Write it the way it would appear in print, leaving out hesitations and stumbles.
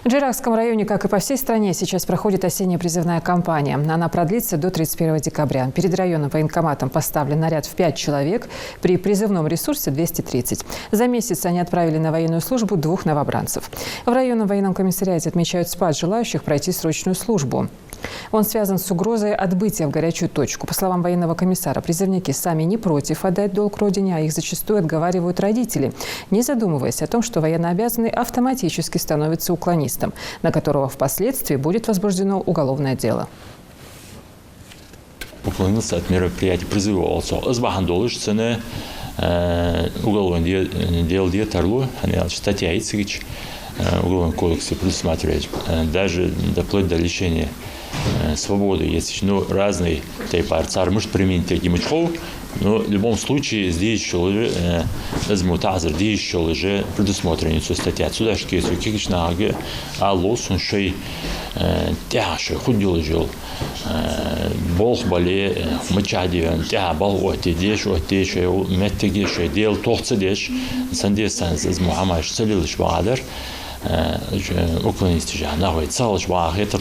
В Джейракском районе, как и по всей стране, сейчас проходит осенняя призывная кампания. Она продлится до 31 декабря. Перед районным военкоматом поставлен наряд в 5 человек. При призывном ресурсе 230. За месяц они отправили на военную службу 2 новобранцев. В районном военном комиссариате отмечают спад желающих пройти срочную службу. Он связан с угрозой отбытия в горячую точку. По словам военного комиссара, призывники сами не против отдать долг родине, а их зачастую отговаривают родители, не задумываясь о том, что военнообязанный автоматически становится уклонистом, на которого впоследствии будет возбуждено уголовное дело. Уклонился от мероприятий призыва. Уголовное дело детарло, статья Уголовного кодекса предусматривает даже вплоть до лишения свободы. Есть разные типы царь может применить таким очком, но в любом случае здесь еще уже здесь еще уже предусмотрена статья. Сюда что есть какие-то алос он шей тяжелый худел жил бог боле мачадиан тя бал отдеш меттегеш дел тохцедеш сандесан из Мухаммад целилиш бадер уклонистича нахуй целиш бахетер